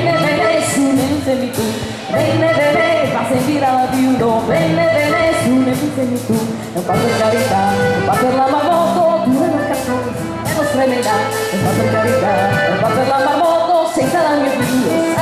bene, su ne senti tu. Bene, fa sentire la piudo. Bene, su ne senti tu. Non fa per carità, non fa per la marmotto, tu non cazzoni, è lo stremenda. Non fa per carità, non fa per la marmotto, senza la mia figlio.